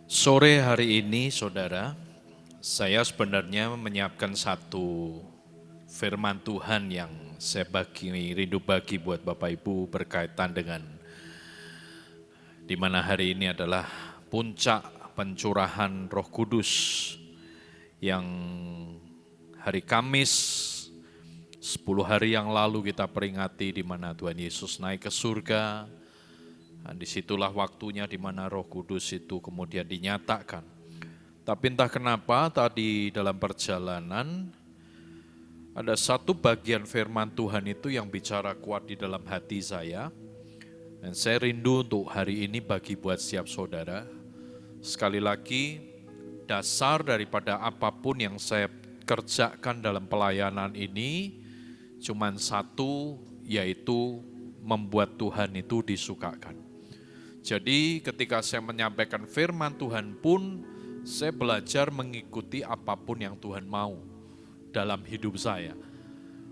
Sore hari ini, saudara, saya sebenarnya menyiapkan satu firman Tuhan yang saya rindu bagi buat Bapak Ibu berkaitan dengan di mana hari ini adalah puncak pencurahan Roh Kudus yang hari Kamis 10 hari yang lalu kita peringati di mana Tuhan Yesus naik ke surga. Dan disitulah waktunya di mana Roh Kudus itu kemudian dinyatakan. Tapi entah kenapa tadi dalam perjalanan ada satu bagian firman Tuhan itu yang bicara kuat di dalam hati saya. Dan saya rindu untuk hari ini bagi buat setiap saudara. Sekali lagi, dasar daripada apapun yang saya kerjakan dalam pelayanan ini cuma satu, yaitu membuat Tuhan itu disukakan. Jadi ketika saya menyampaikan firman Tuhan pun, saya belajar mengikuti apapun yang Tuhan mau dalam hidup saya.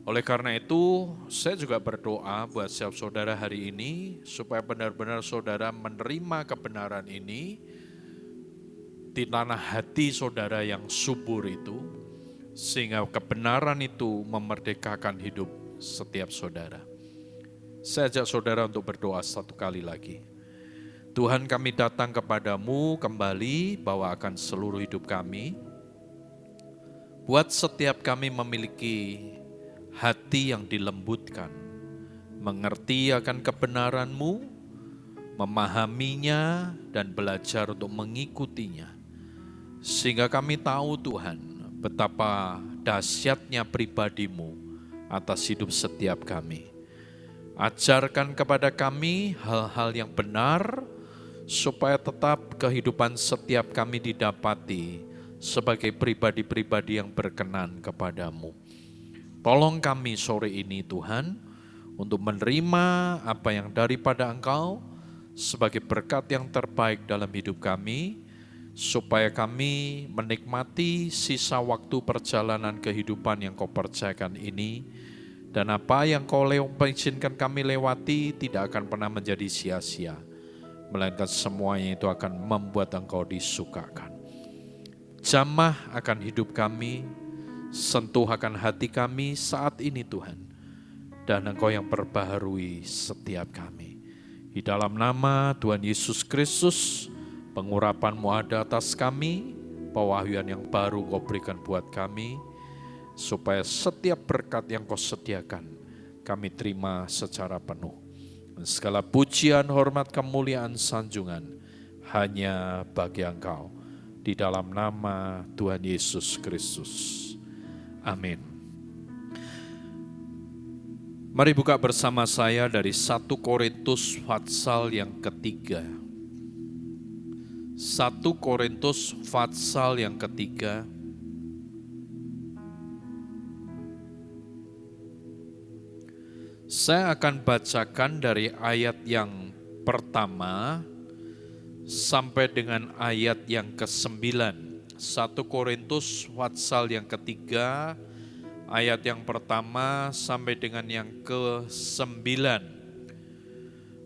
Oleh karena itu, saya juga berdoa buat setiap saudara hari ini, supaya benar-benar saudara menerima kebenaran ini, di tanah hati saudara yang subur itu, sehingga kebenaran itu memerdekakan hidup setiap saudara. Saya ajak saudara untuk berdoa satu kali lagi. Tuhan, kami datang kepadamu kembali bawakan seluruh hidup kami. Buat setiap kami memiliki hati yang dilembutkan, mengerti akan kebenaran-Mu, memahaminya dan belajar untuk mengikutinya. Sehingga kami tahu Tuhan, betapa dahsyatnya pribadi-Mu atas hidup setiap kami. Ajarkan kepada kami hal-hal yang benar, supaya tetap kehidupan setiap kami didapati sebagai pribadi-pribadi yang berkenan kepadamu. Tolong kami sore ini Tuhan, untuk menerima apa yang daripada Engkau sebagai berkat yang terbaik dalam hidup kami, supaya kami menikmati sisa waktu perjalanan kehidupan yang Kau percayakan ini, dan apa yang Kau izinkan kami lewati tidak akan pernah menjadi sia-sia, melainkan semuanya itu akan membuat Engkau disukakan. Jamah akan hidup kami, sentuh akan hati kami saat ini Tuhan, dan Engkau yang perbaharui setiap kami. Di dalam nama Tuhan Yesus Kristus, pengurapan-Mu ada atas kami, pewahyuan yang baru Kau berikan buat kami, supaya setiap berkat yang Kau sediakan, kami terima secara penuh. Segala pujian, hormat, kemuliaan, sanjungan hanya bagi Engkau, di dalam nama Tuhan Yesus Kristus. Amin. Mari buka bersama saya dari 1 Korintus pasal yang ketiga. 1 Korintus pasal yang ketiga. Saya akan bacakan dari ayat yang pertama sampai dengan ayat yang ke-9. 1 Korintus pasal yang ketiga, ayat yang pertama sampai dengan yang ke-9.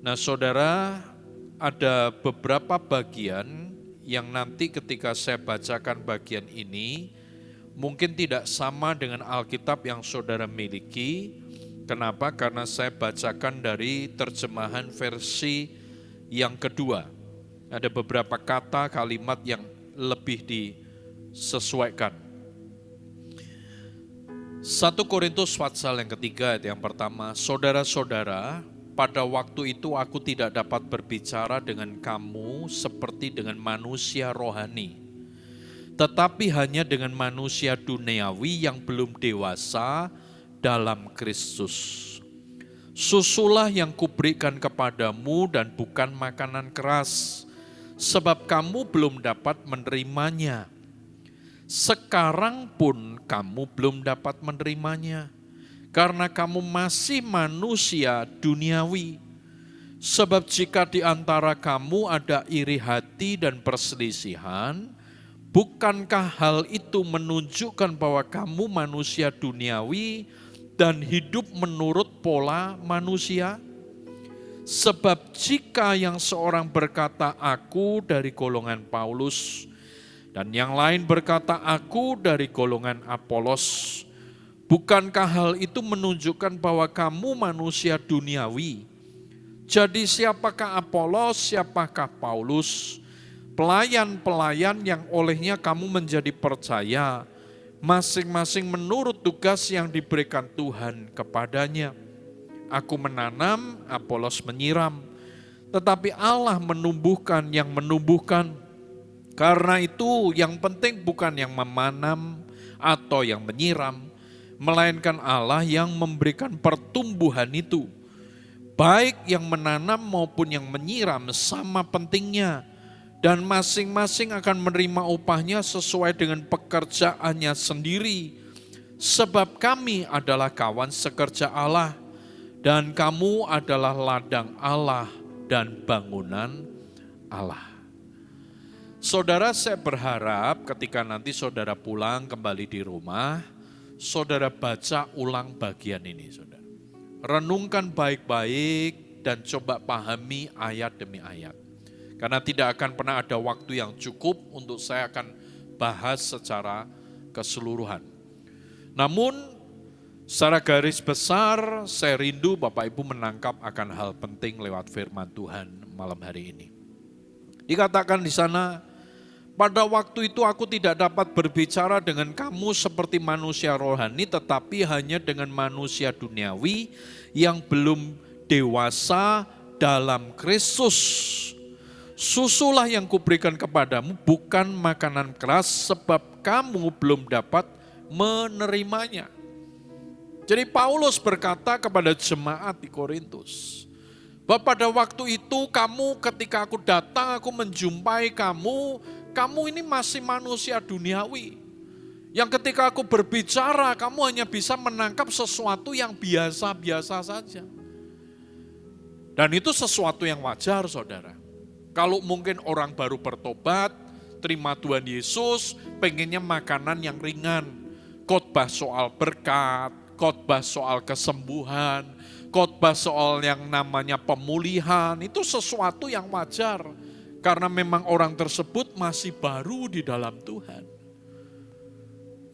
Nah saudara, ada beberapa bagian yang nanti ketika saya bacakan bagian ini, mungkin tidak sama dengan Alkitab yang saudara miliki. Kenapa? Karena saya bacakan dari terjemahan versi yang kedua. Ada beberapa kata, kalimat yang lebih disesuaikan. 1 Korintus pasal yang ketiga ayat yang pertama, saudara-saudara, pada waktu itu aku tidak dapat berbicara dengan kamu seperti dengan manusia rohani, tetapi hanya dengan manusia duniawi yang belum dewasa dalam Kristus. Susulah yang kuberikan kepadamu dan bukan makanan keras, sebab kamu belum dapat menerimanya. Sekarang pun kamu belum dapat menerimanya, karena kamu masih manusia duniawi. Sebab jika di antara kamu ada iri hati dan perselisihan, bukankah hal itu menunjukkan bahwa kamu manusia duniawi dan hidup menurut pola manusia? Sebab jika yang seorang berkata aku dari golongan Paulus, dan yang lain berkata aku dari golongan Apolos, bukankah hal itu menunjukkan bahwa kamu manusia duniawi? Jadi siapakah Apolos, siapakah Paulus? Pelayan-pelayan yang olehnya kamu menjadi percaya, masing-masing menurut tugas yang diberikan Tuhan kepadanya. Aku menanam, Apolos menyiram, tetapi Allah menumbuhkan yang menumbuhkan. Karena itu yang penting bukan yang memanam atau yang menyiram, melainkan Allah yang memberikan pertumbuhan itu. Baik yang menanam maupun yang menyiram sama pentingnya, dan masing-masing akan menerima upahnya sesuai dengan pekerjaannya sendiri. Sebab kami adalah kawan sekerja Allah, dan kamu adalah ladang Allah dan bangunan Allah. Saudara, saya berharap ketika nanti saudara pulang kembali di rumah, saudara baca ulang bagian ini, saudara. Renungkan baik-baik dan coba pahami ayat demi ayat. Karena tidak akan pernah ada waktu yang cukup untuk saya akan bahas secara keseluruhan. Namun secara garis besar saya rindu Bapak Ibu menangkap akan hal penting lewat firman Tuhan malam hari ini. Dikatakan di sana, pada waktu itu aku tidak dapat berbicara dengan kamu seperti manusia rohani, tetapi hanya dengan manusia duniawi yang belum dewasa dalam Kristus. Susulah yang kuberikan kepadamu, bukan makanan keras, sebab kamu belum dapat menerimanya. Jadi Paulus berkata kepada jemaat di Korintus, bahwa pada waktu itu kamu ketika aku datang, aku menjumpai kamu ini masih manusia duniawi. Yang ketika aku berbicara, kamu hanya bisa menangkap sesuatu yang biasa-biasa saja. Dan itu sesuatu yang wajar, saudara. Kalau mungkin orang baru bertobat, terima Tuhan Yesus, pengennya makanan yang ringan. Khotbah soal berkat, khotbah soal kesembuhan, khotbah soal yang namanya pemulihan, itu sesuatu yang wajar. Karena memang orang tersebut masih baru di dalam Tuhan.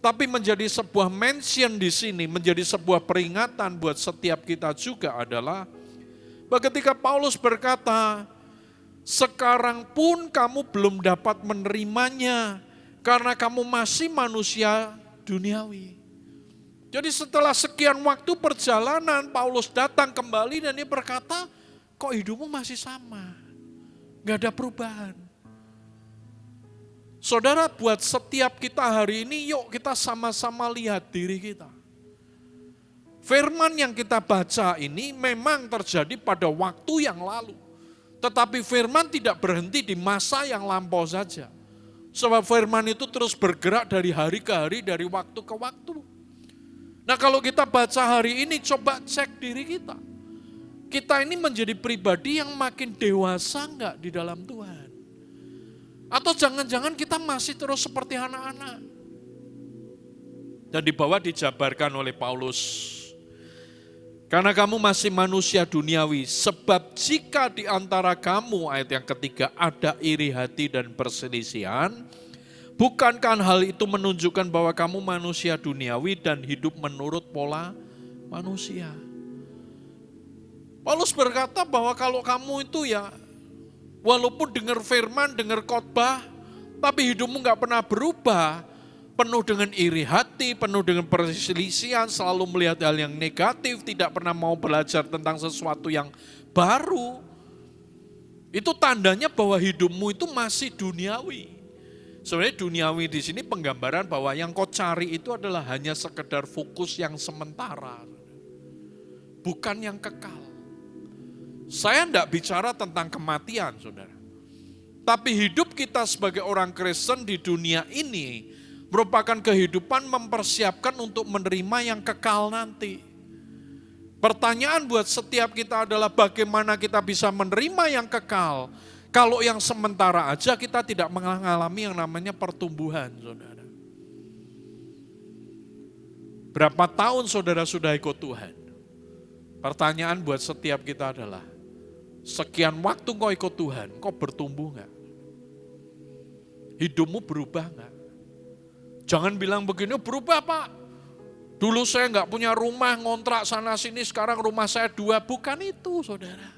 Tapi menjadi sebuah mention di sini, menjadi sebuah peringatan buat setiap kita juga adalah, bahwa ketika Paulus berkata, sekarang pun kamu belum dapat menerimanya, karena kamu masih manusia duniawi. Jadi setelah sekian waktu perjalanan, Paulus datang kembali dan dia berkata, kok hidupmu masih sama? Gak ada perubahan. Saudara, buat setiap kita hari ini, yuk kita sama-sama lihat diri kita. Firman yang kita baca ini memang terjadi pada waktu yang lalu. Tetapi firman tidak berhenti di masa yang lampau saja. Sebab firman itu terus bergerak dari hari ke hari, dari waktu ke waktu. Nah kalau kita baca hari ini, coba cek diri kita. Kita ini menjadi pribadi yang makin dewasa enggak di dalam Tuhan? Atau jangan-jangan kita masih terus seperti anak-anak? Dan di bawah dijabarkan oleh Paulus. Karena kamu masih manusia duniawi, sebab jika di antara kamu, ayat yang ketiga, ada iri hati dan perselisihan, bukankah hal itu menunjukkan bahwa kamu manusia duniawi dan hidup menurut pola manusia? Paulus berkata bahwa kalau kamu itu ya, walaupun dengar firman, dengar khotbah, tapi hidupmu gak pernah berubah, penuh dengan iri hati, penuh dengan perselisihan, selalu melihat hal yang negatif, tidak pernah mau belajar tentang sesuatu yang baru. Itu tandanya bahwa hidupmu itu masih duniawi. Sebenarnya duniawi di sini penggambaran bahwa yang kau cari itu adalah hanya sekedar fokus yang sementara. Bukan yang kekal. Saya tidak bicara tentang kematian, saudara. Tapi hidup kita sebagai orang Kristen di dunia ini merupakan kehidupan mempersiapkan untuk menerima yang kekal nanti. Pertanyaan buat setiap kita adalah bagaimana kita bisa menerima yang kekal, kalau yang sementara aja kita tidak mengalami yang namanya pertumbuhan, saudara. Berapa tahun saudara sudah ikut Tuhan? Pertanyaan buat setiap kita adalah, Sekian waktu kau ikut Tuhan, kau bertumbuh gak? Hidupmu berubah gak? Jangan bilang begini, berubah Pak. Dulu saya gak punya rumah, ngontrak sana sini, sekarang rumah saya 2. Bukan itu saudara.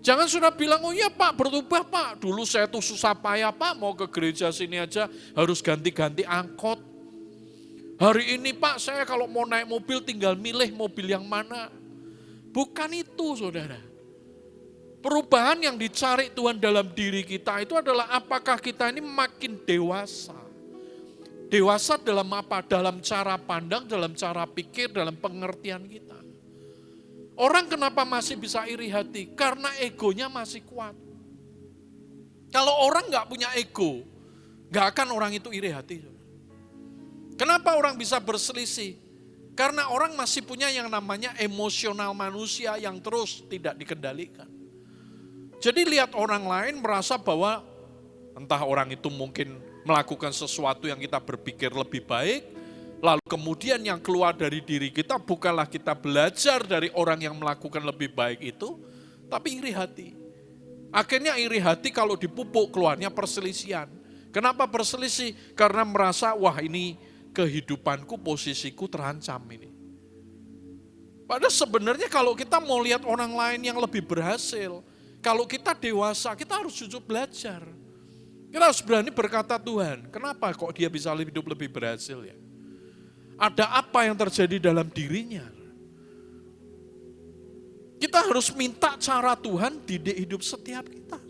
Jangan sudah bilang, oh iya Pak berubah Pak. Dulu saya tuh susah payah Pak, mau ke gereja sini aja harus ganti-ganti angkot. Hari ini Pak saya kalau mau naik mobil tinggal milih mobil yang mana. Bukan itu saudara. Perubahan yang dicari Tuhan dalam diri kita itu adalah apakah kita ini makin dewasa. Dewasa dalam apa? Dalam cara pandang, dalam cara pikir, dalam pengertian kita. Orang kenapa masih bisa iri hati? Karena egonya masih kuat. Kalau orang gak punya ego, gak akan orang itu iri hati. Kenapa orang bisa berselisih? Karena orang masih punya yang namanya emosional manusia yang terus tidak dikendalikan. Jadi lihat orang lain merasa bahwa entah orang itu mungkin melakukan sesuatu yang kita berpikir lebih baik, lalu kemudian yang keluar dari diri kita bukanlah kita belajar dari orang yang melakukan lebih baik itu, tapi iri hati. Akhirnya iri hati kalau dipupuk keluarnya perselisihan. Kenapa berselisih? Karena merasa wah ini kehidupanku, posisiku terancam ini. Padahal sebenarnya kalau kita mau lihat orang lain yang lebih berhasil, kalau kita dewasa, kita harus jujur belajar. Kita harus berani berkata Tuhan, kenapa kok dia bisa hidup lebih berhasil ya? Ada apa yang terjadi dalam dirinya? Kita harus minta cara Tuhan didik hidup setiap kita.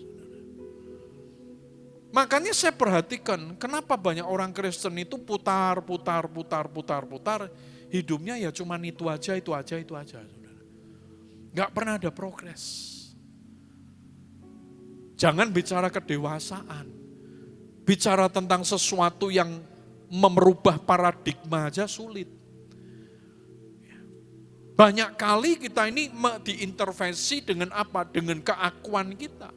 Makanya saya perhatikan kenapa banyak orang Kristen itu putar, hidupnya ya cuma itu aja. Saudara. Gak pernah ada progres. Jangan bicara kedewasaan. Bicara tentang sesuatu yang merubah paradigma aja sulit. Banyak kali kita ini diintervensi dengan apa? Dengan keakuan kita.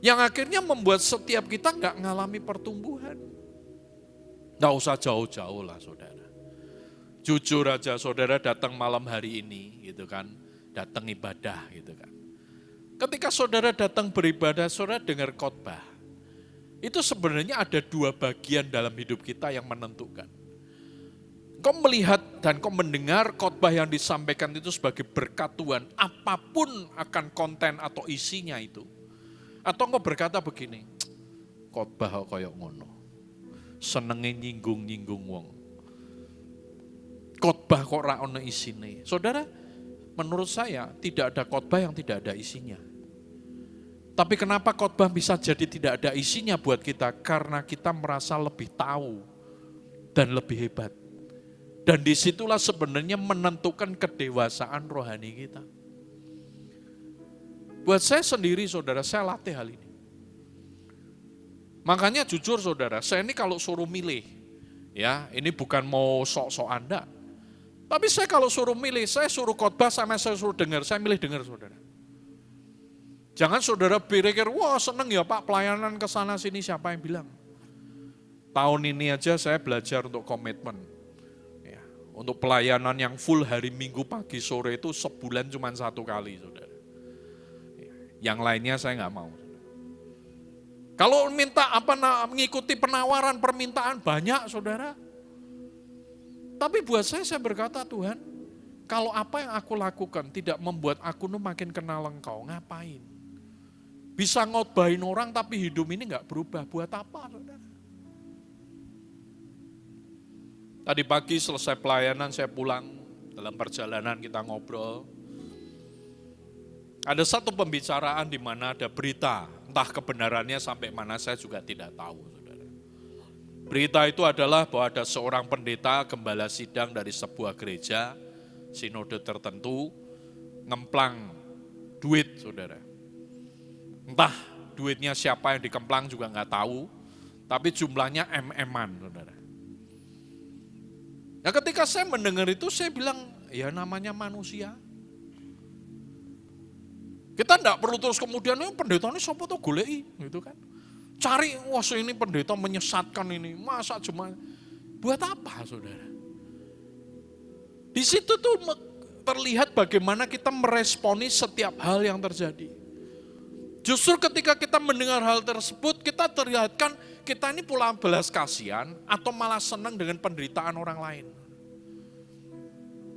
Yang akhirnya membuat setiap kita nggak ngalami pertumbuhan. Nggak usah jauh-jauh lah saudara. Jujur aja saudara datang malam hari ini gitu kan. Datang ibadah gitu kan. Ketika saudara datang beribadah, saudara dengar khotbah. Itu sebenarnya ada 2 bagian dalam hidup kita yang menentukan. Kau melihat dan kau mendengar khotbah yang disampaikan itu sebagai berkat Tuhan. Apapun akan konten atau isinya itu. Atau engkau berkata begini, khotbah kok koyok ngono. Senenge nyinggung-nyinggung wong. Khotbah kok ra ono isine. Saudara, menurut saya tidak ada khotbah yang tidak ada isinya. Tapi kenapa khotbah bisa jadi tidak ada isinya buat kita? Karena kita merasa lebih tahu dan lebih hebat. Dan disitulah sebenarnya menentukan kedewasaan rohani kita. Buat saya sendiri saudara, saya latih hal ini. Makanya jujur saudara, saya ini kalau suruh milih, ya ini bukan mau sok-sok Anda. Tapi saya kalau suruh milih, saya suruh khotbah sama saya suruh dengar, saya milih dengar saudara. Jangan saudara pikir, wah seneng ya Pak pelayanan ke sana sini, siapa yang bilang. Tahun ini aja saya belajar untuk komitmen. Ya, untuk pelayanan yang full hari Minggu pagi sore itu sebulan cuma 1 kali saudara. Yang lainnya saya nggak mau. Kalau minta mengikuti penawaran permintaan banyak saudara. Tapi buat saya berkata Tuhan, kalau apa yang aku lakukan tidak membuat aku makin kenal Engkau, ngapain? Bisa ngotbahin orang tapi hidup ini nggak berubah, buat apa saudara? Tadi pagi selesai pelayanan saya pulang, dalam perjalanan kita ngobrol. Ada satu pembicaraan di mana ada berita, entah kebenarannya sampai mana saya juga tidak tahu. Saudara. Berita itu adalah bahwa ada seorang pendeta gembala sidang dari sebuah gereja, sinode tertentu, ngemplang duit saudara. Entah duitnya siapa yang dikemplang juga nggak tahu, tapi jumlahnya MM-an saudara. Nah ketika saya mendengar itu saya bilang, ya namanya manusia. Kita enggak perlu terus kemudian pendeta ini siapa tuh golei gitu kan. Cari wah ini pendeta menyesatkan ini. Masa cuma buat apa saudara? Di situ tuh terlihat bagaimana kita meresponi setiap hal yang terjadi. Justru ketika kita mendengar hal tersebut, kita terlihatkan kita ini pula belas kasihan atau malah senang dengan penderitaan orang lain.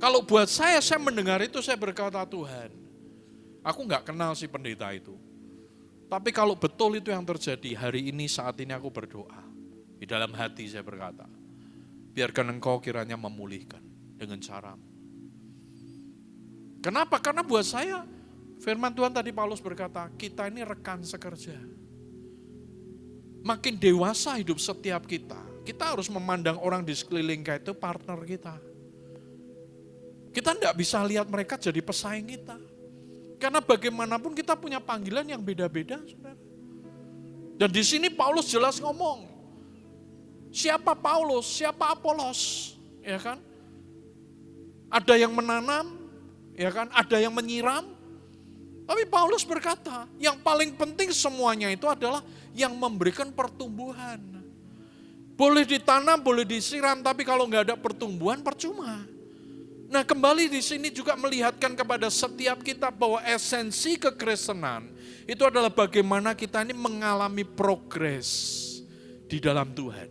Kalau buat saya mendengar itu saya berkata, Tuhan, aku gak kenal si pendeta itu. Tapi kalau betul itu yang terjadi, hari ini saat ini aku berdoa. Di dalam hati saya berkata, biarkan Engkau kiranya memulihkan dengan caramu. Kenapa? Karena buat saya, firman Tuhan tadi Paulus berkata, kita ini rekan sekerja. Makin dewasa hidup setiap kita harus memandang orang di sekeliling kita itu partner kita. Kita tidak bisa lihat mereka jadi pesaing kita. Karena bagaimanapun kita punya panggilan yang beda-beda, saudara. Dan di sini Paulus jelas ngomong, siapa Paulus, siapa Apolos, ya kan? Ada yang menanam, ya kan? Ada yang menyiram. Tapi Paulus berkata, yang paling penting semuanya itu adalah yang memberikan pertumbuhan. Boleh ditanam, boleh disiram, tapi kalau nggak ada pertumbuhan percuma. Nah, kembali di sini juga melihatkan kepada setiap kita bahwa esensi kekristenan itu adalah bagaimana kita ini mengalami progres di dalam Tuhan.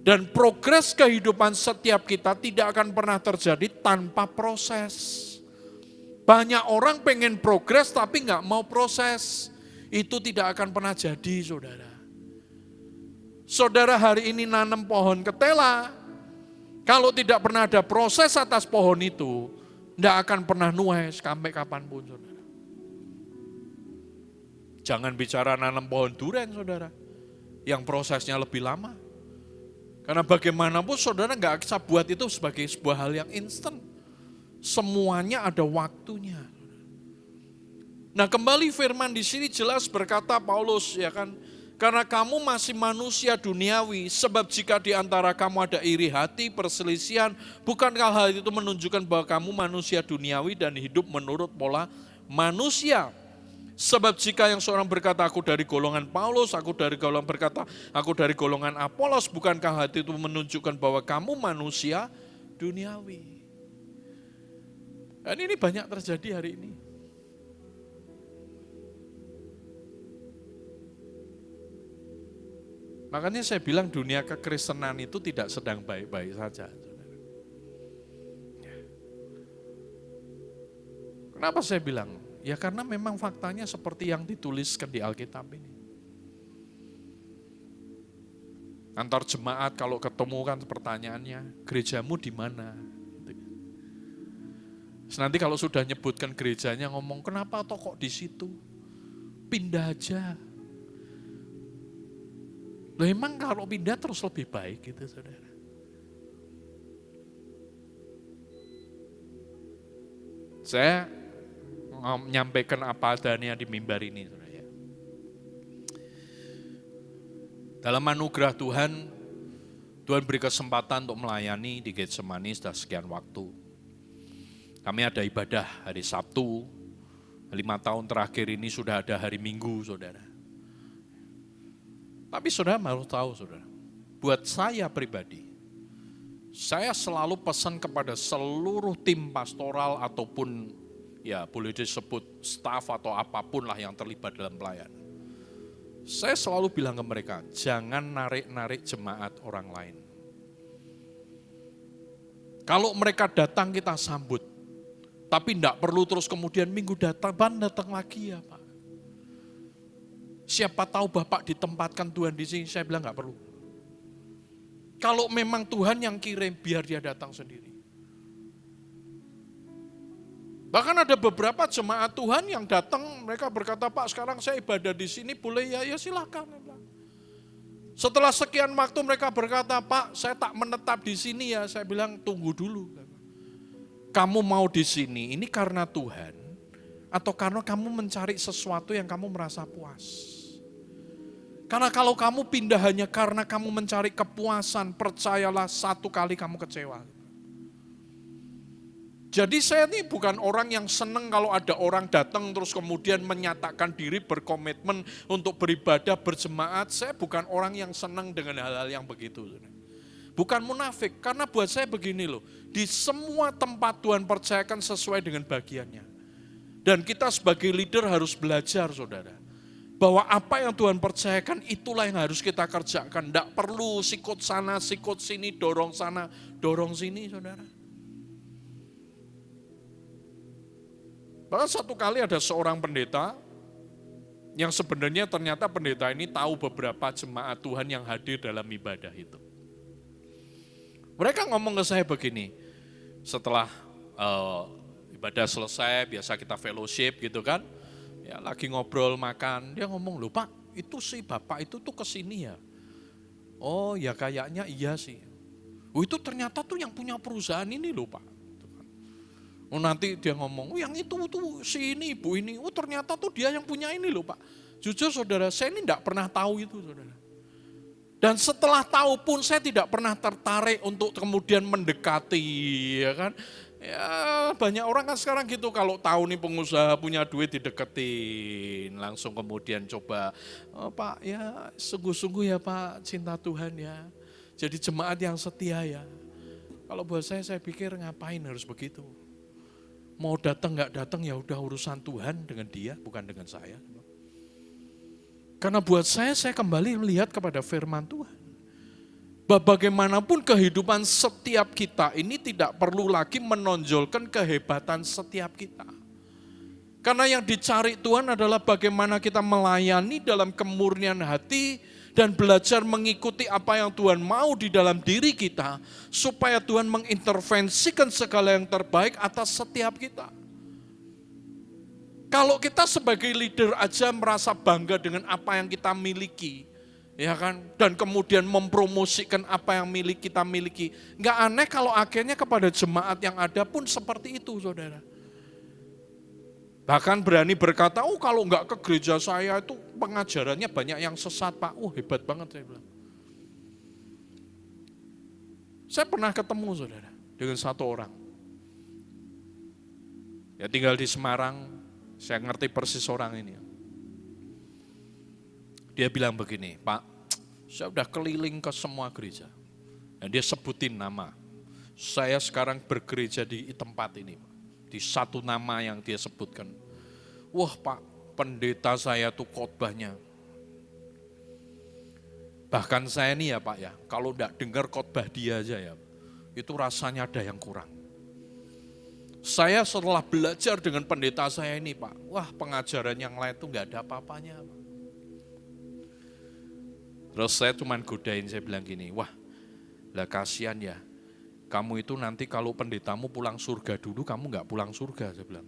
Dan progres kehidupan setiap kita tidak akan pernah terjadi tanpa proses. Banyak orang pengen progres tapi nggak mau proses. Itu tidak akan pernah jadi, saudara. Saudara hari ini nanam pohon ketela, kalau tidak pernah ada proses atas pohon itu, tidak akan pernah nuai sampai kapanpun, saudara. Jangan bicara nanam pohon durian, saudara, yang prosesnya lebih lama. Karena bagaimanapun saudara nggak bisa buat itu sebagai sebuah hal yang instan. Semuanya ada waktunya. Nah, kembali firman di sini jelas berkata Paulus, ya kan, karena kamu masih manusia duniawi, sebab jika di antara kamu ada iri hati, perselisihan, bukankah hal itu menunjukkan bahwa kamu manusia duniawi dan hidup menurut pola manusia? Sebab jika yang seorang berkata aku dari golongan Paulus, aku dari golongan berkata aku dari golongan Apolos, bukankah hal itu menunjukkan bahwa kamu manusia duniawi? Dan ini banyak terjadi hari ini. Makanya saya bilang dunia kekristenan itu tidak sedang baik-baik saja. Kenapa saya bilang? Ya karena memang faktanya seperti yang dituliskan di Alkitab ini. Antar jemaat kalau ketemu kan pertanyaannya, gerejamu di mana? Nanti kalau sudah nyebutkan gerejanya ngomong, kenapa toh kok di situ? Pindah aja. Loh emang kalau pindah terus lebih baik gitu, saudara. Saya menyampaikan apa adanya di mimbar ini, saudara. Dalam anugerah Tuhan, Tuhan beri kesempatan untuk melayani di Getsemani sudah sekian waktu. Kami ada ibadah hari Sabtu, 5 tahun terakhir ini sudah ada hari Minggu, saudara. Tapi saudara harus tahu, saudara, buat saya pribadi, saya selalu pesan kepada seluruh tim pastoral ataupun ya boleh disebut staf atau apapun lah yang terlibat dalam pelayanan. Saya selalu bilang ke mereka, jangan narik-narik jemaat orang lain. Kalau mereka datang kita sambut, tapi tidak perlu terus kemudian minggu datang lagi ya Pak. Siapa tahu Bapak ditempatkan Tuhan di sini, saya bilang enggak perlu. Kalau memang Tuhan yang kirim, biar dia datang sendiri. Bahkan ada beberapa jemaat Tuhan yang datang, mereka berkata, Pak sekarang saya ibadah di sini, boleh ya silakan. Setelah sekian waktu mereka berkata, Pak saya tak menetap di sini ya, saya bilang tunggu dulu. Kamu mau di sini, ini karena Tuhan, atau karena kamu mencari sesuatu yang kamu merasa puas? Karena kalau kamu pindah hanya karena kamu mencari kepuasan, percayalah satu kali kamu kecewa. Jadi saya ini bukan orang yang senang kalau ada orang datang terus kemudian menyatakan diri berkomitmen untuk beribadah, berjemaat. Saya bukan orang yang senang dengan hal-hal yang begitu. Bukan munafik, karena buat saya begini loh, Di semua tempat Tuhan percayakan sesuai dengan bagiannya. Dan kita sebagai leader harus belajar, saudara. Bahwa apa yang Tuhan percayakan itulah yang harus kita kerjakan. Tidak perlu sikut sana, sikut sini, dorong sana, dorong sini, saudara. Bahkan satu kali ada seorang pendeta, yang sebenarnya ternyata pendeta ini tahu beberapa jemaat Tuhan yang hadir dalam ibadah itu. Mereka ngomong ke saya begini, setelah ibadah selesai, biasa kita fellowship gitu kan, ya lagi ngobrol makan, dia ngomong, loh Pak, itu si Bapak itu tuh kesini ya? Oh ya kayaknya iya sih. Oh itu ternyata tuh yang punya perusahaan ini loh Pak. Oh nanti dia ngomong, oh yang itu tuh si ini ibu ini, oh ternyata tuh dia yang punya ini loh Pak. Jujur saudara, saya ini tidak pernah tahu itu saudara. Dan setelah tahu pun saya tidak pernah tertarik untuk kemudian mendekati, ya kan. Ya banyak orang kan sekarang gitu, kalau tahu nih pengusaha punya duit dideketin, langsung kemudian coba, oh Pak ya sungguh-sungguh ya Pak, cinta Tuhan ya. Jadi jemaat yang setia ya. Kalau buat saya pikir ngapain harus begitu. Mau datang nggak datang ya udah urusan Tuhan dengan dia, bukan dengan saya. Karena buat saya kembali melihat kepada firman Tuhan. Bagaimanapun kehidupan setiap kita ini tidak perlu lagi menonjolkan kehebatan setiap kita. Karena yang dicari Tuhan adalah bagaimana kita melayani dalam kemurnian hati dan belajar mengikuti apa yang Tuhan mau di dalam diri kita, supaya Tuhan mengintervensikan segala yang terbaik atas setiap kita. Kalau kita sebagai leader aja merasa bangga dengan apa yang kita miliki, ya kan, dan kemudian mempromosikan apa yang kita miliki, nggak aneh kalau akhirnya kepada jemaat yang ada pun seperti itu, saudara. Bahkan berani berkata, oh kalau enggak ke gereja saya itu pengajarannya banyak yang sesat Pak. Hebat banget saya bilang. Saya pernah ketemu saudara dengan satu orang. Ya tinggal di Semarang, saya ngerti persis orang ini. Dia bilang begini, Pak, saya udah keliling ke semua gereja. Dan dia sebutin nama. Saya sekarang bergereja di tempat ini, Pak. Di satu nama yang dia sebutkan. Wah Pak, pendeta saya tuh khotbahnya. Bahkan saya nih ya Pak ya, kalau enggak dengar khotbah dia aja ya, itu rasanya ada yang kurang. Saya setelah belajar dengan pendeta saya ini Pak, wah pengajaran yang lain tuh enggak ada apa-apanya. Terus saya cuman godain, saya bilang gini, wah lah kasihan ya. Kamu itu nanti kalau pendetamu pulang surga dulu, kamu enggak pulang surga, saya bilang.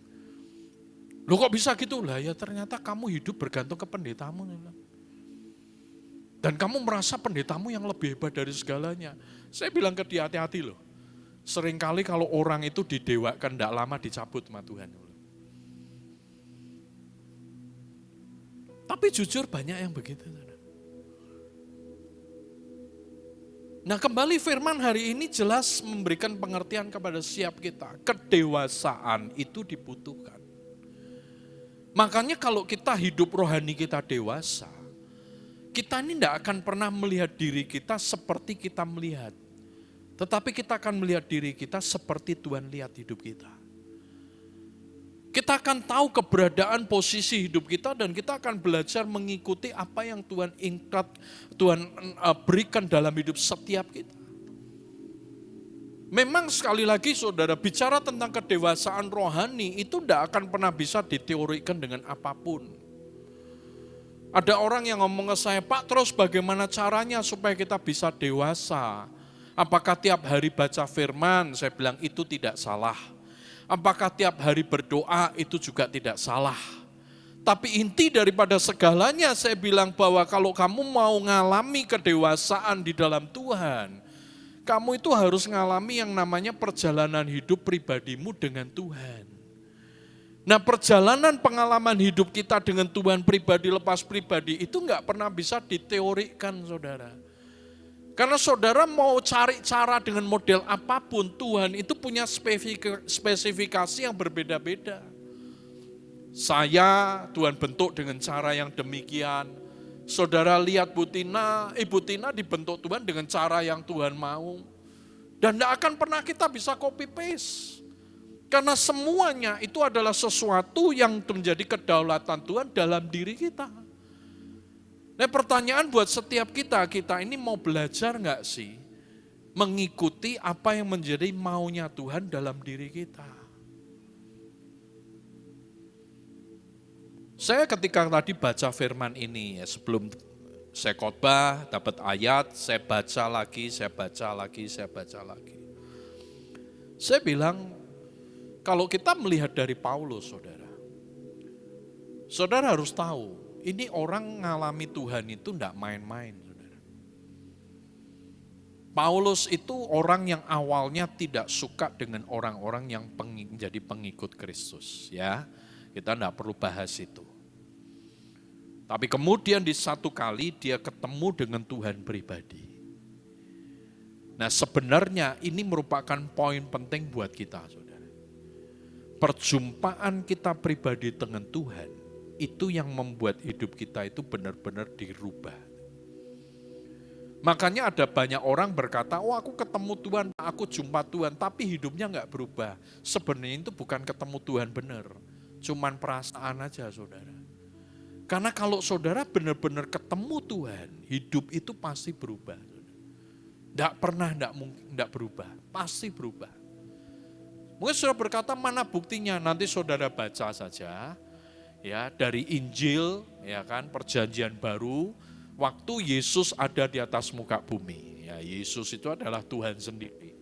Loh kok bisa gitu? Lah ya ternyata kamu hidup bergantung ke pendetamu. Saya bilang. Dan kamu merasa pendetamu yang lebih hebat dari segalanya. Saya bilang ke dia, hati-hati loh. Seringkali kalau orang itu didewakan, enggak lama dicabut sama Tuhan. Tapi jujur banyak yang begitu. Nah kembali firman hari ini jelas memberikan pengertian kepada setiap kita. Kedewasaan itu dibutuhkan. Makanya kalau kita hidup rohani kita dewasa, kita ini tidak akan pernah melihat diri kita seperti kita melihat. Tetapi kita akan melihat diri kita seperti Tuhan lihat hidup kita. Kita akan tahu keberadaan posisi hidup kita dan kita akan belajar mengikuti apa yang Tuhan berikan dalam hidup setiap kita. Memang sekali lagi saudara, bicara tentang kedewasaan rohani itu tidak akan pernah bisa diteorikan dengan apapun. Ada orang yang ngomong ke saya, Pak terus bagaimana caranya supaya kita bisa dewasa? Apakah tiap hari baca firman? Saya bilang itu tidak salah. Apakah tiap hari berdoa? Itu juga tidak salah. Tapi inti daripada segalanya saya bilang bahwa kalau kamu mau ngalami kedewasaan di dalam Tuhan, kamu itu harus ngalami yang namanya perjalanan hidup pribadimu dengan Tuhan. Nah perjalanan pengalaman hidup kita dengan Tuhan pribadi lepas pribadi itu enggak pernah bisa diteorikan saudara. Karena saudara mau cari cara dengan model apapun, Tuhan itu punya spesifikasi yang berbeda-beda. Saya Tuhan bentuk dengan cara yang demikian. Saudara lihat Ibu Tina dibentuk Tuhan dengan cara yang Tuhan mau. Dan tidak akan pernah kita bisa copy paste. Karena semuanya itu adalah sesuatu yang menjadi kedaulatan Tuhan dalam diri kita. Nah, pertanyaan buat setiap kita ini mau belajar nggak sih? Mengikuti apa yang menjadi maunya Tuhan dalam diri kita. Saya ketika tadi baca firman ini, ya, sebelum saya khotbah, dapat ayat, saya baca lagi. Saya bilang, kalau kita melihat dari Paulus, saudara harus tahu, ini orang ngalami Tuhan itu enggak main-main, saudara. Paulus itu orang yang awalnya tidak suka dengan orang-orang yang menjadi pengikut Kristus, ya. Kita enggak perlu bahas itu. Tapi kemudian di satu kali dia ketemu dengan Tuhan pribadi. Nah, sebenarnya ini merupakan poin penting buat kita, saudara. Perjumpaan kita pribadi dengan Tuhan, itu yang membuat hidup kita itu benar-benar dirubah. Makanya ada banyak orang berkata, oh aku ketemu Tuhan, aku jumpa Tuhan, tapi hidupnya enggak berubah. Sebenarnya itu bukan ketemu Tuhan benar, cuman perasaan aja, saudara. Karena kalau saudara benar-benar ketemu Tuhan, hidup itu pasti berubah. Tidak berubah, pasti berubah. Mungkin saudara berkata, mana buktinya? Nanti saudara baca saja, ya, dari Injil, ya kan, Perjanjian Baru, waktu Yesus ada di atas muka bumi. Ya, Yesus itu adalah Tuhan sendiri.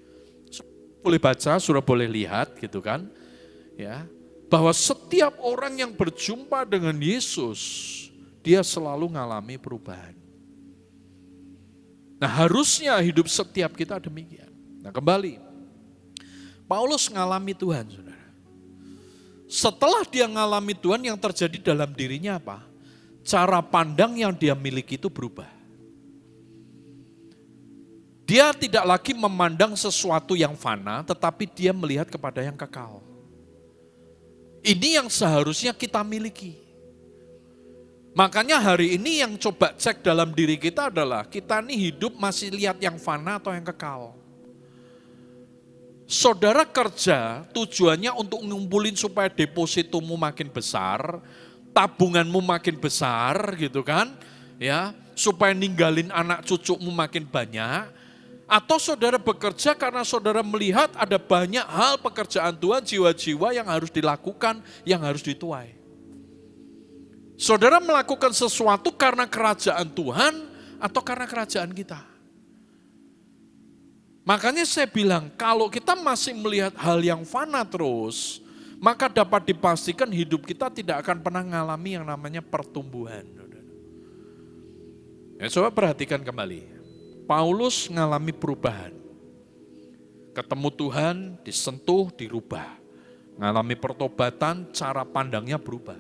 Saudara boleh baca, saudara boleh lihat, gitu kan, ya. Bahwa setiap orang yang berjumpa dengan Yesus, dia selalu mengalami perubahan. Nah, harusnya hidup setiap kita demikian. Nah, kembali, Paulus mengalami Tuhan, saudara. Setelah dia mengalami Tuhan, yang terjadi dalam dirinya apa? Cara pandang yang dia miliki itu berubah. Dia tidak lagi memandang sesuatu yang fana, tetapi dia melihat kepada yang kekal. Ini yang seharusnya kita miliki. Makanya hari ini yang coba cek dalam diri kita adalah, kita ini hidup masih lihat yang fana atau yang kekal. Saudara kerja tujuannya untuk ngumpulin supaya depositomu makin besar, tabunganmu makin besar gitu kan, ya, supaya ninggalin anak cucumu makin banyak. Atau saudara bekerja karena saudara melihat ada banyak hal pekerjaan Tuhan, jiwa-jiwa yang harus dilakukan, yang harus dituai. Saudara melakukan sesuatu karena kerajaan Tuhan atau karena kerajaan kita. Makanya saya bilang, kalau kita masih melihat hal yang fana terus, maka dapat dipastikan hidup kita tidak akan pernah mengalami yang namanya pertumbuhan. Ya, coba perhatikan kembali. Paulus mengalami perubahan. Ketemu Tuhan, disentuh, dirubah. Mengalami pertobatan, cara pandangnya berubah.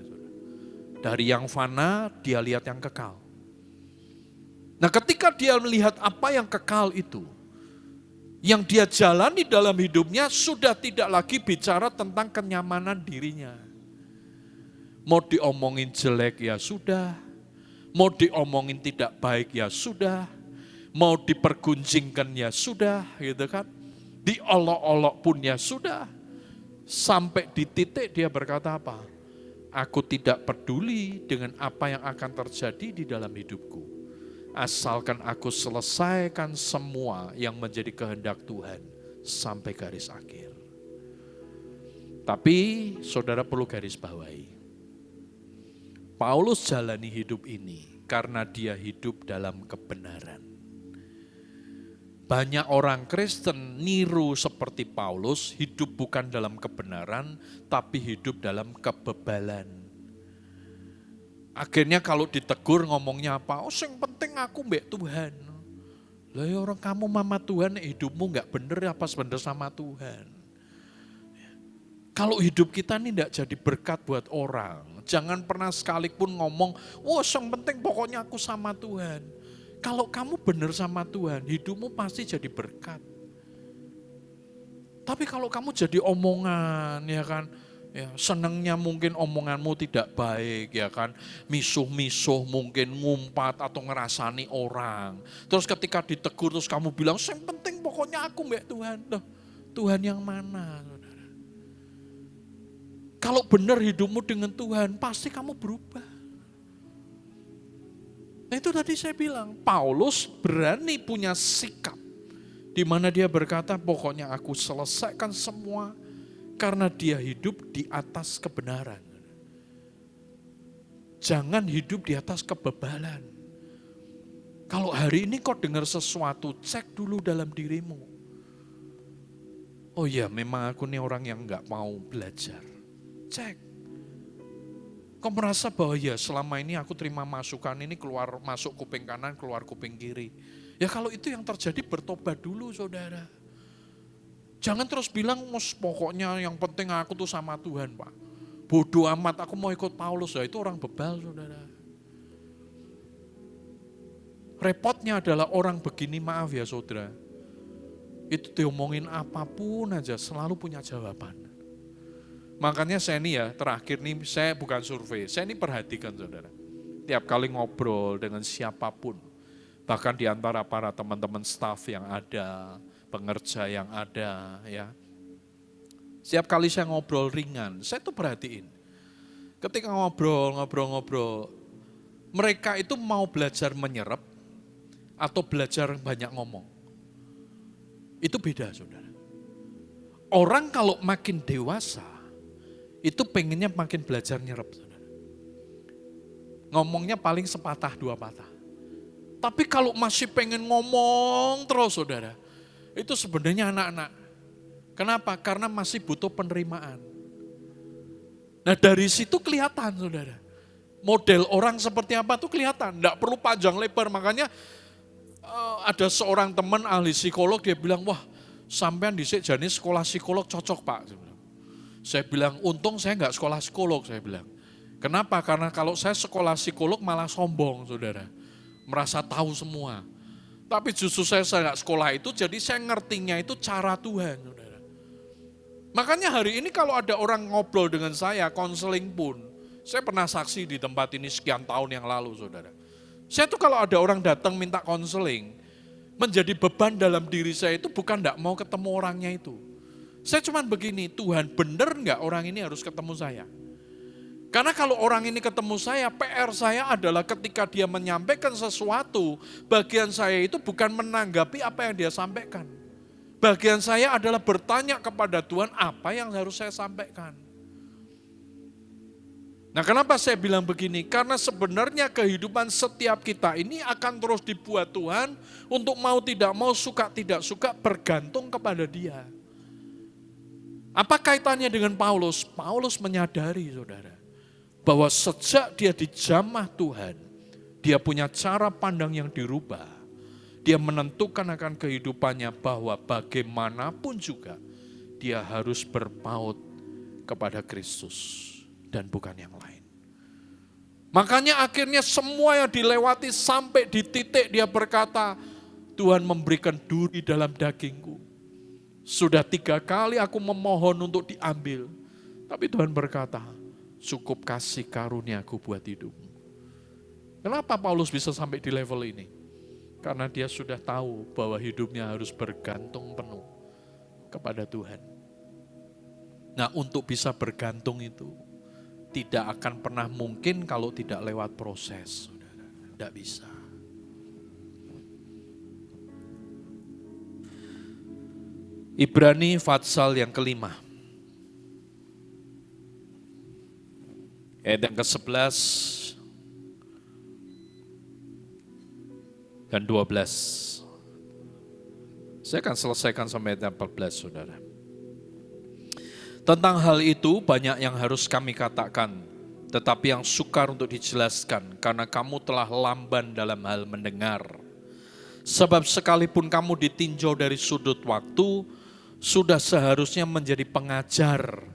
Dari yang fana, dia lihat yang kekal. Nah, ketika dia melihat apa yang kekal itu, yang dia jalani dalam hidupnya sudah tidak lagi bicara tentang kenyamanan dirinya. Mau diomongin jelek ya sudah, mau diomongin tidak baik ya sudah, mau diperguncingkan ya sudah, gitu kan. Diolok-olok pun ya sudah. Sampai di titik dia berkata apa? Aku tidak peduli dengan apa yang akan terjadi di dalam hidupku. Asalkan aku selesaikan semua yang menjadi kehendak Tuhan sampai garis akhir. Tapi saudara perlu garis bawahi. Paulus jalani hidup ini karena dia hidup dalam kebenaran. Banyak orang Kristen niru seperti Paulus, hidup bukan dalam kebenaran, tapi hidup dalam kebebalan. Akhirnya kalau ditegur ngomongnya apa? Oh, yang penting aku mbak Tuhan. Lah ya orang kamu mama Tuhan, hidupmu gak bener apa sebener sama Tuhan. Kalau hidup kita ini tidak jadi berkat buat orang, jangan pernah sekalipun ngomong, wah yang penting pokoknya aku sama Tuhan. Kalau kamu benar sama Tuhan, hidupmu pasti jadi berkat. Tapi kalau kamu jadi omongan, ya kan, ya senangnya mungkin omonganmu tidak baik, ya kan, misuh-misuh mungkin ngumpat atau ngerasani orang. Terus ketika ditegur terus kamu bilang, yang penting pokoknya aku mbak Tuhan. Loh, Tuhan yang mana, saudara? Kalau benar hidupmu dengan Tuhan, pasti kamu berubah. Nah itu tadi saya bilang, Paulus berani punya sikap. Di mana dia berkata, pokoknya aku selesaikan semua karena dia hidup di atas kebenaran. Jangan hidup di atas kebebalan. Kalau hari ini kau dengar sesuatu, cek dulu dalam dirimu. Oh iya, memang aku nih orang yang gak mau belajar. Cek. Kau merasa bahwa ya selama ini aku terima masukan ini keluar masuk kuping kanan, keluar kuping kiri. Ya kalau itu yang terjadi bertobat dulu saudara. Jangan terus bilang, pokoknya yang penting aku tuh sama Tuhan Pak. Bodoh amat aku mau ikut Paulus, ya itu orang bebal saudara. Repotnya adalah orang begini, maaf ya saudara. Itu diomongin apapun aja selalu punya jawaban. Makanya saya ini ya terakhir nih, saya bukan survei, saya ini perhatikan saudara. Tiap kali ngobrol dengan siapapun, bahkan di antara para teman-teman staf yang ada, pengerja yang ada ya. Setiap kali saya ngobrol ringan, saya tuh perhatiin. Ketika ngobrol, mereka itu mau belajar menyerap atau belajar banyak ngomong. Itu beda saudara. Orang kalau makin dewasa, itu pengennya makin belajar nyerap. Saudara. Ngomongnya paling sepatah dua patah. Tapi kalau masih pengen ngomong terus saudara, itu sebenarnya anak-anak. Kenapa? Karena masih butuh penerimaan. Nah dari situ kelihatan saudara. Model orang seperti apa tuh kelihatan. Nggak perlu panjang lebar, makanya ada seorang teman ahli psikolog, dia bilang, wah sampean dhisik jane sekolah psikolog cocok Pak. Saya bilang, untung saya nggak sekolah psikolog, saya bilang. Kenapa? Karena kalau saya sekolah psikolog malah sombong, saudara. Merasa tahu semua. Tapi justru saya nggak sekolah itu, jadi saya ngertinya itu cara Tuhan, saudara. Makanya hari ini kalau ada orang ngobrol dengan saya, konseling pun, saya pernah saksi di tempat ini sekian tahun yang lalu, saudara. Saya tuh kalau ada orang datang minta konseling, menjadi beban dalam diri saya itu bukan nggak mau ketemu orangnya itu. Saya cuman begini, Tuhan bener nggak orang ini harus ketemu saya? Karena kalau orang ini ketemu saya, PR saya adalah ketika dia menyampaikan sesuatu, bagian saya itu bukan menanggapi apa yang dia sampaikan. Bagian saya adalah bertanya kepada Tuhan apa yang harus saya sampaikan. Nah kenapa saya bilang begini? Karena sebenarnya kehidupan setiap kita ini akan terus dibuat Tuhan untuk mau tidak mau, suka tidak suka bergantung kepada Dia. Apa kaitannya dengan Paulus? Paulus menyadari saudara, bahwa sejak dia dijamah Tuhan, dia punya cara pandang yang dirubah. Dia menentukan akan kehidupannya bahwa bagaimanapun juga dia harus berpaut kepada Kristus dan bukan yang lain. Makanya akhirnya semua yang dilewati sampai di titik dia berkata, Tuhan memberikan duri dalam dagingku. Sudah 3 kali aku memohon untuk diambil. Tapi Tuhan berkata, cukup kasih karuniaku buat hidupmu. Kenapa Paulus bisa sampai di level ini? Karena dia sudah tahu bahwa hidupnya harus bergantung penuh kepada Tuhan. Nah untuk bisa bergantung itu, tidak akan pernah mungkin kalau tidak lewat proses. Saudara. Tidak bisa. Ibrani Fatsal yang kelima. Ayat yang ke-11 dan 12. Saya akan selesaikan sampai ayat 14, saudara. Tentang hal itu banyak yang harus kami katakan, tetapi yang sukar untuk dijelaskan, karena kamu telah lamban dalam hal mendengar. Sebab sekalipun kamu ditinjau dari sudut waktu, sudah seharusnya menjadi pengajar.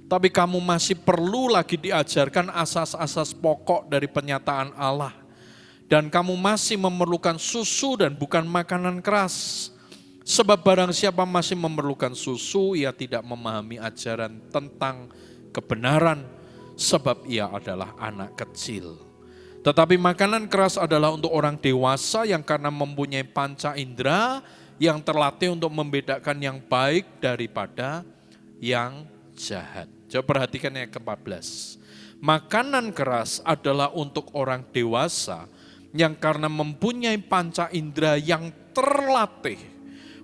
Tapi kamu masih perlu lagi diajarkan asas-asas pokok dari penyataan Allah. Dan kamu masih memerlukan susu dan bukan makanan keras. Sebab barang siapa masih memerlukan susu, ia tidak memahami ajaran tentang kebenaran. Sebab ia adalah anak kecil. Tetapi makanan keras adalah untuk orang dewasa yang karena mempunyai panca indera, yang terlatih untuk membedakan yang baik daripada yang jahat. Coba perhatikan yang ke-14. Makanan keras adalah untuk orang dewasa yang karena mempunyai panca indera yang terlatih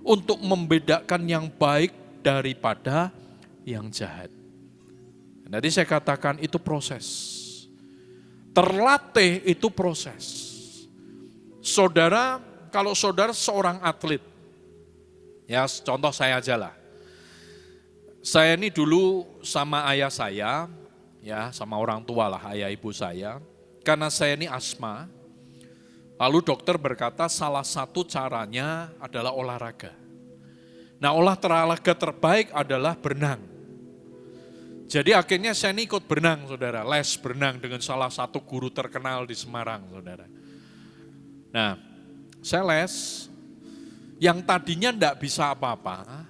untuk membedakan yang baik daripada yang jahat. Nanti saya katakan itu proses. Terlatih itu proses. Saudara, kalau saudara seorang atlet, ya contoh saya aja lah. Saya ini dulu sama ayah saya, ya sama orang tua lah, ayah ibu saya. Karena saya ini asma, lalu dokter berkata salah satu caranya adalah olahraga. Nah olahraga terbaik adalah berenang. Jadi akhirnya saya ini ikut berenang saudara, les berenang dengan salah satu guru terkenal di Semarang saudara. Nah saya les, yang tadinya enggak bisa apa-apa,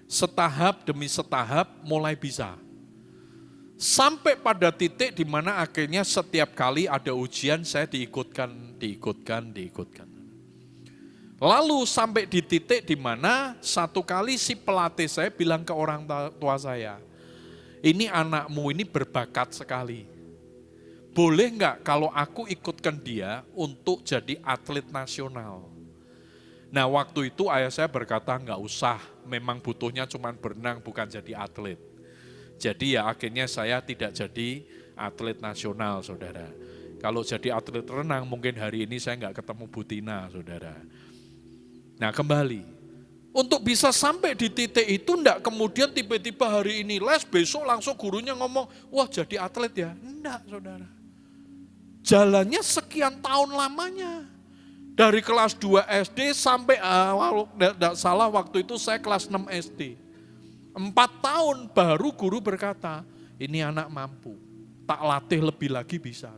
setahap demi setahap mulai bisa. Sampai pada titik di mana akhirnya setiap kali ada ujian saya diikutkan. Lalu sampai di titik di mana satu kali si pelatih saya bilang ke orang tua saya, ini anakmu ini berbakat sekali. Boleh enggak kalau aku ikutkan dia untuk jadi atlet nasional? Nah waktu itu ayah saya berkata enggak usah, memang butuhnya cuma berenang bukan jadi atlet. Jadi ya akhirnya saya tidak jadi atlet nasional saudara. Kalau jadi atlet renang mungkin hari ini saya enggak ketemu Butina saudara. Nah kembali, untuk bisa sampai di titik itu enggak kemudian tiba-tiba hari ini les, besok langsung gurunya ngomong, wah jadi atlet ya. Enggak saudara. Jalannya sekian tahun lamanya. Dari kelas 2 SD sampai tidak salah waktu itu saya kelas 6 SD. 4 tahun baru guru berkata, ini anak mampu, tak latih lebih lagi bisa.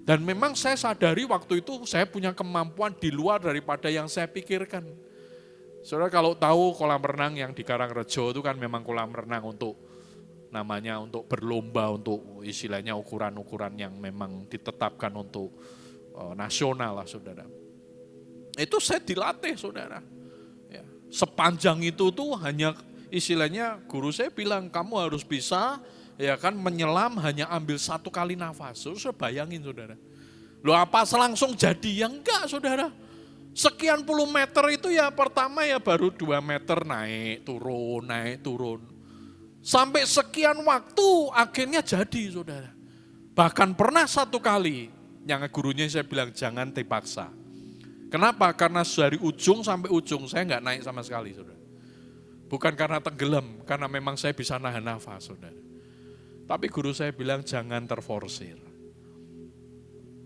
Dan memang saya sadari waktu itu saya punya kemampuan di luar daripada yang saya pikirkan. Saudara kalau tahu kolam renang yang di Karangrejo itu kan memang kolam renang untuk namanya untuk berlomba, untuk istilahnya ukuran-ukuran yang memang ditetapkan untuk nasional lah saudara. Itu saya dilatih saudara. Ya, sepanjang itu tuh hanya istilahnya guru saya bilang kamu harus bisa ya kan menyelam hanya ambil 1 kali nafas. Saudara bayangin saudara. Loh apa langsung jadi? Ya enggak saudara. Sekian puluh meter itu ya pertama ya baru 2 meter naik turun. Sampai sekian waktu akhirnya jadi saudara. Bahkan pernah 1 kali yang gurunya saya bilang jangan dipaksa. Kenapa? Karena dari ujung sampai ujung saya enggak naik sama sekali saudara. Bukan karena tenggelam, karena memang saya bisa nahan nafas saudara. Tapi guru saya bilang jangan terforsir.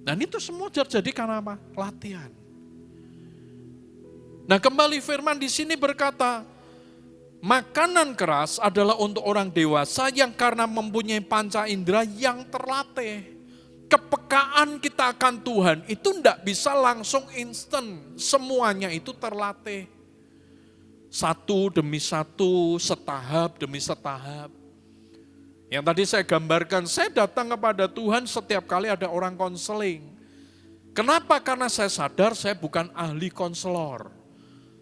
Dan itu semua terjadi karena apa? Latihan. Nah kembali firman di sini berkata, makanan keras adalah untuk orang dewasa yang karena mempunyai panca indera yang terlatih. Kepekaan kita akan Tuhan itu tidak bisa langsung instan, semuanya itu terlatih. 1 demi 1, setahap demi setahap. Yang tadi saya gambarkan, saya datang kepada Tuhan setiap kali ada orang konseling. Kenapa? Karena saya sadar saya bukan ahli konselor.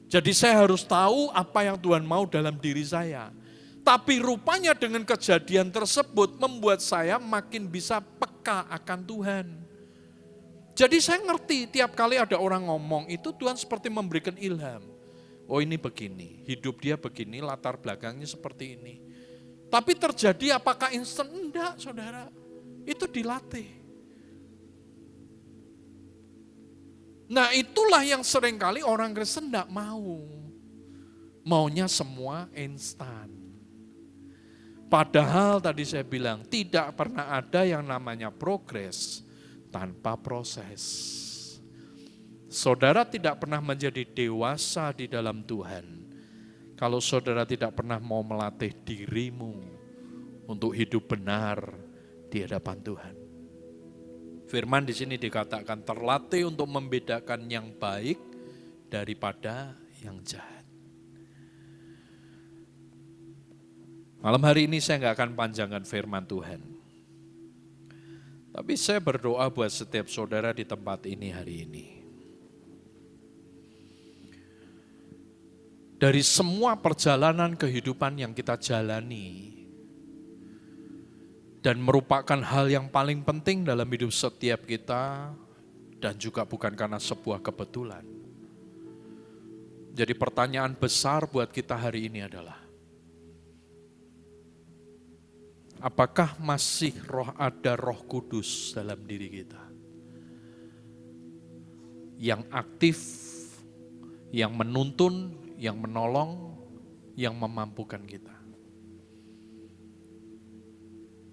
Jadi saya harus tahu apa yang Tuhan mau dalam diri saya. Tapi rupanya dengan kejadian tersebut membuat saya makin bisa peka akan Tuhan. Jadi saya ngerti tiap kali ada orang ngomong itu Tuhan seperti memberikan ilham. Oh ini begini, hidup dia begini, latar belakangnya seperti ini. Tapi terjadi apakah instan? Enggak saudara, itu dilatih. Nah itulah yang seringkali orang Kristen enggak mau. Maunya semua instan. Padahal tadi saya bilang tidak pernah ada yang namanya progres tanpa proses. Saudara tidak pernah menjadi dewasa di dalam Tuhan kalau saudara tidak pernah mau melatih dirimu untuk hidup benar di hadapan Tuhan. Firman di sini dikatakan terlatih untuk membedakan yang baik daripada yang jahat. Malam hari ini saya nggak akan panjangkan firman Tuhan. Tapi saya berdoa buat setiap saudara di tempat ini hari ini. dari semua perjalanan kehidupan yang kita jalani, dan merupakan hal yang paling penting dalam hidup setiap kita, dan juga bukan karena sebuah kebetulan. Jadi pertanyaan besar buat kita hari ini adalah, apakah masih ada Roh Kudus dalam diri kita? Yang aktif, yang menuntun, yang menolong, yang memampukan kita.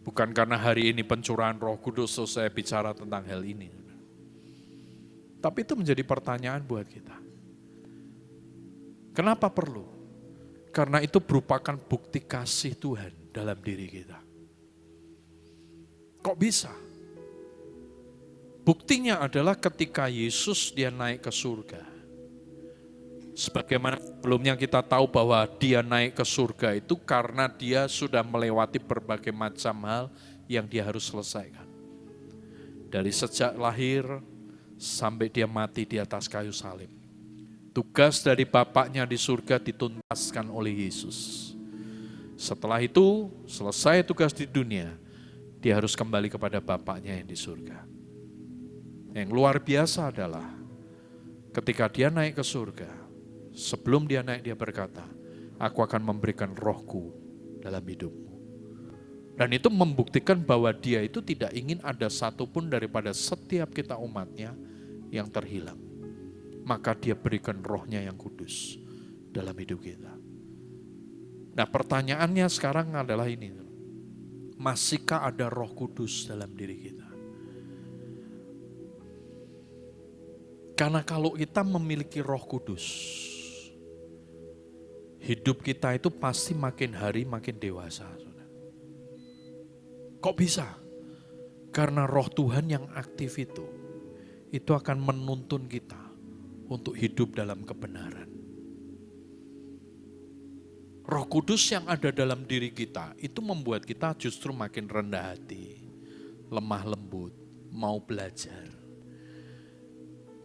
Bukan karena hari ini pencurahan Roh Kudus saya bicara tentang hal ini. Tapi itu menjadi pertanyaan buat kita. Kenapa perlu? Karena itu merupakan bukti kasih Tuhan dalam diri kita. Kok bisa? Buktinya adalah ketika Yesus dia naik ke surga. Sebagaimana sebelumnya kita tahu bahwa dia naik ke surga itu karena dia sudah melewati berbagai macam hal yang dia harus selesaikan. Dari sejak lahir sampai dia mati di atas kayu salib. Tugas dari Bapaknya di surga dituntaskan oleh Yesus. Setelah itu, selesai tugas di dunia, dia harus kembali kepada Bapaknya yang di surga. Yang luar biasa adalah ketika dia naik ke surga, sebelum dia naik dia berkata, aku akan memberikan rohku dalam hidupmu. Dan itu membuktikan bahwa dia itu tidak ingin ada satupun daripada setiap kita umatnya yang terhilang. Maka dia berikan rohnya yang kudus dalam hidup kita. Nah pertanyaannya sekarang adalah ini. Masihkah ada Roh Kudus dalam diri kita? Karena kalau kita memiliki Roh Kudus, hidup kita itu pasti makin hari makin dewasa. Kok bisa? Karena Roh Tuhan yang aktif itu akan menuntun kita untuk hidup dalam kebenaran. Roh Kudus yang ada dalam diri kita itu membuat kita justru makin rendah hati, lemah lembut, mau belajar.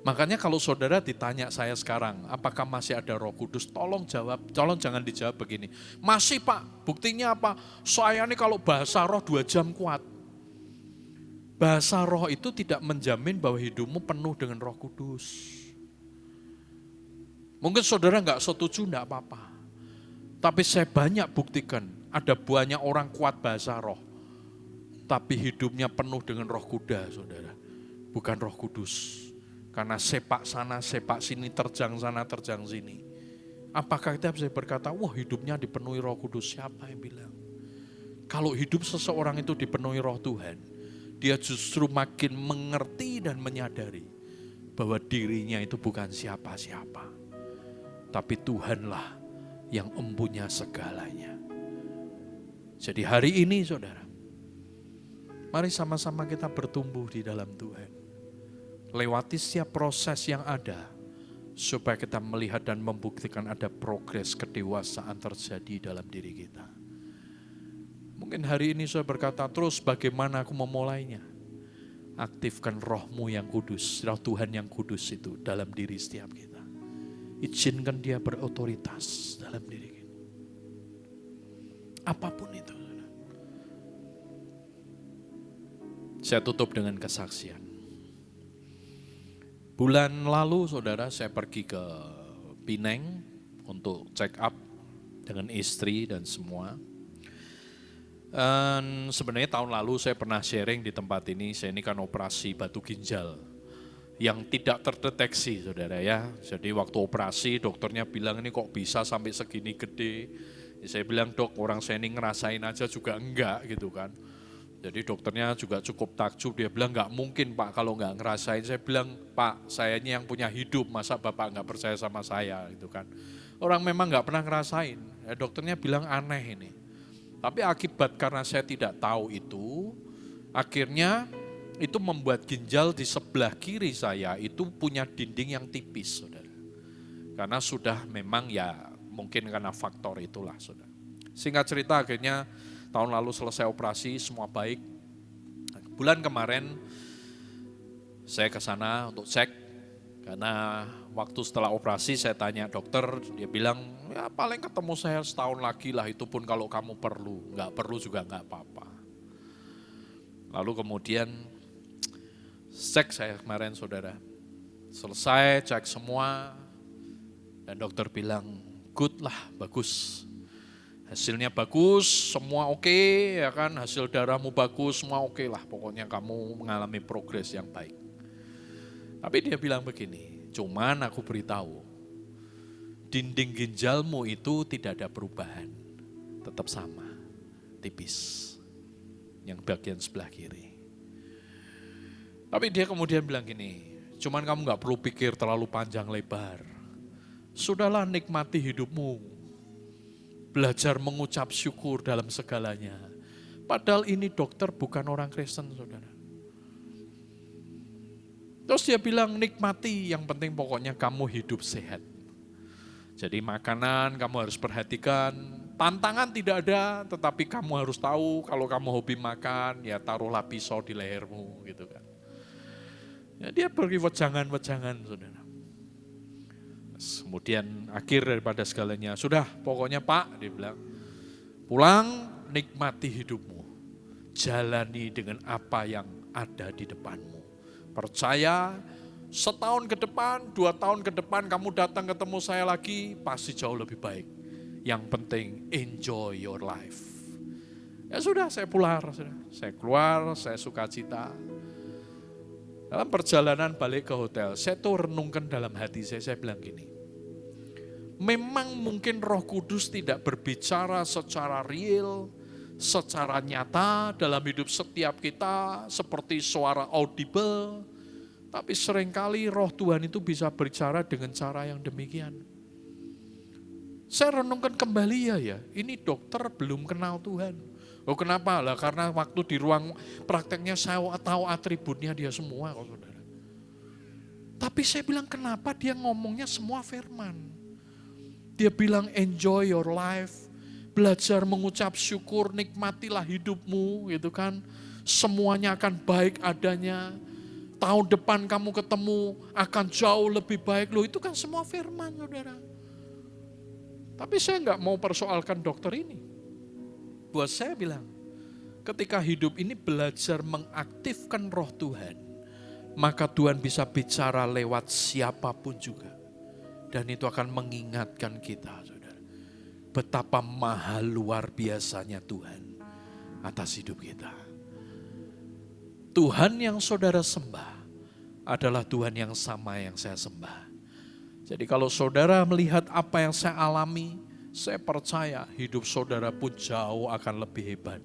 Makanya kalau saudara ditanya saya sekarang, apakah masih ada Roh Kudus? Tolong jawab, tolong jangan dijawab begini. Masih Pak, buktinya apa? Saya ini kalau bahasa roh 2 jam kuat. Bahasa roh itu tidak menjamin bahwa hidupmu penuh dengan Roh Kudus. Mungkin saudara nggak setuju, nggak apa-apa. Tapi saya banyak buktikan, ada banyak orang kuat bahasa roh. Tapi hidupnya penuh dengan roh kuda, saudara. Bukan Roh Kudus. Karena sepak sana, sepak sini, terjang sana, terjang sini. Apakah kita bisa berkata, wah hidupnya dipenuhi Roh Kudus? Siapa yang bilang? Kalau hidup seseorang itu dipenuhi Roh Tuhan, dia justru makin mengerti dan menyadari bahwa dirinya itu bukan siapa-siapa. Tapi Tuhanlah yang empunya segalanya. Jadi hari ini saudara, mari sama-sama kita bertumbuh di dalam Tuhan. Lewati setiap proses yang ada, supaya kita melihat dan membuktikan ada progres kedewasaan terjadi dalam diri kita. Mungkin hari ini saya berkata, terus bagaimana aku memulainya? Aktifkan rohmu yang kudus, roh Tuhan yang kudus itu dalam diri setiap kita. Izinkan dia berotoritas dalam diri kita. Apapun itu. Saya tutup dengan kesaksian. Bulan lalu saudara saya pergi ke Pineng untuk check up dengan istri dan semua. Dan sebenarnya tahun lalu saya pernah sharing di tempat ini, saya ini kan operasi batu ginjal yang tidak terdeteksi saudara ya. Jadi waktu operasi dokternya bilang ini kok bisa sampai segini gede. Ya, saya bilang dok orang saya ini ngerasain aja juga enggak gitu kan. Jadi dokternya juga cukup takjub, dia bilang enggak mungkin Pak kalau enggak ngerasain. Saya bilang Pak saya ini yang punya hidup, masa Bapak enggak percaya sama saya gitu kan. Orang memang enggak pernah ngerasain, ya, dokternya bilang aneh ini. Tapi akibat karena saya tidak tahu itu, akhirnya itu membuat ginjal di sebelah kiri saya itu punya dinding yang tipis, saudara. Karena sudah memang ya mungkin karena faktor itulah, saudara. Singkat cerita akhirnya tahun lalu selesai operasi, semua baik. Bulan kemarin saya ke sana untuk cek, karena waktu setelah operasi saya tanya dokter, dia bilang Ya paling ketemu saya setahun lagi lah, itu pun kalau kamu perlu. Enggak perlu juga enggak apa-apa. Lalu kemudian cek saya kemarin saudara. Selesai cek semua. Dan dokter bilang, good lah, bagus. Hasilnya bagus, semua oke, ya kan, hasil darahmu bagus, semua oke lah. Pokoknya kamu mengalami progres yang baik. Tapi dia bilang begini, cuman aku beritahu, dinding ginjalmu itu tidak ada perubahan, tetap sama, tipis, yang bagian sebelah kiri. Tapi dia kemudian bilang gini, cuman kamu gak perlu pikir terlalu panjang lebar. Sudahlah, nikmati hidupmu. Belajar mengucap syukur dalam segalanya. Padahal ini dokter bukan orang Kristen, saudara. Terus dia bilang, nikmati, yang penting pokoknya kamu hidup sehat. Jadi makanan kamu harus perhatikan, tantangan tidak ada, tetapi kamu harus tahu kalau kamu hobi makan, ya taruhlah pisau di lehermu gitu kan. Ya, dia beri wejangan-wejangan, saudara. Kemudian akhir daripada segalanya, sudah pokoknya Pak, dia bilang, pulang nikmati hidupmu, jalani dengan apa yang ada di depanmu. Percaya, setahun ke depan, 2 tahun ke depan kamu datang ketemu saya lagi, pasti jauh lebih baik. Yang penting enjoy your life. Ya sudah, saya pulang, saya keluar, saya sukacita. Dalam perjalanan balik ke hotel, saya tuh renungkan dalam hati saya bilang gini, memang mungkin Roh Kudus tidak berbicara secara real, secara nyata dalam hidup setiap kita seperti suara audible, tapi seringkali Roh Tuhan itu bisa berbicara dengan cara yang demikian. Saya renungkan kembali ya, ini dokter belum kenal Tuhan. Oh kenapa? Lah karena waktu di ruang prakteknya saya tahu atributnya dia semua, saudara. Tapi saya bilang kenapa dia ngomongnya semua firman. Dia bilang enjoy your life, belajar mengucap syukur, nikmatilah hidupmu gitu kan. Semuanya akan baik adanya. Tahun depan kamu ketemu akan jauh lebih baik. Loh itu kan semua firman, saudara. Tapi saya nggak mau persoalkan dokter ini. Buat saya bilang, ketika hidup ini belajar mengaktifkan Roh Tuhan, maka Tuhan bisa bicara lewat siapapun juga. Dan itu akan mengingatkan kita, saudara, betapa mahal luar biasanya Tuhan atas hidup kita. Tuhan yang saudara sembah adalah Tuhan yang sama yang saya sembah. Jadi kalau saudara melihat apa yang saya alami, saya percaya hidup saudara pun jauh akan lebih hebat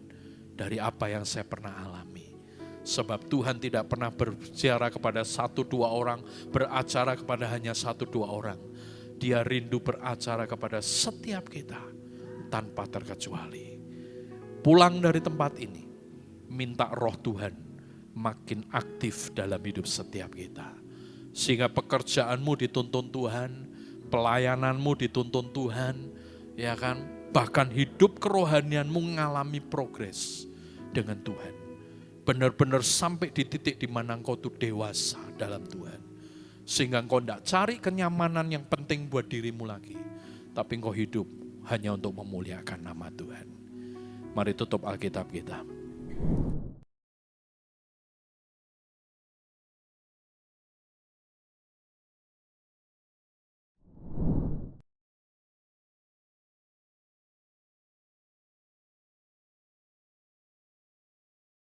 dari apa yang saya pernah alami. Sebab Tuhan tidak pernah berbicara kepada 1-2 orang, beracara kepada hanya 1-2 orang. Dia rindu beracara kepada setiap kita tanpa terkecuali. Pulang dari tempat ini, minta Roh Tuhan makin aktif dalam hidup setiap kita. Sehingga pekerjaanmu dituntun Tuhan, pelayananmu dituntun Tuhan, ya kan? Bahkan hidup kerohanianmu mengalami progres dengan Tuhan. Benar-benar sampai di titik di mana engkau tuh dewasa dalam Tuhan. Sehingga engkau tidak cari kenyamanan yang penting buat dirimu lagi. Tapi engkau hidup hanya untuk memuliakan nama Tuhan. Mari tutup Alkitab kita.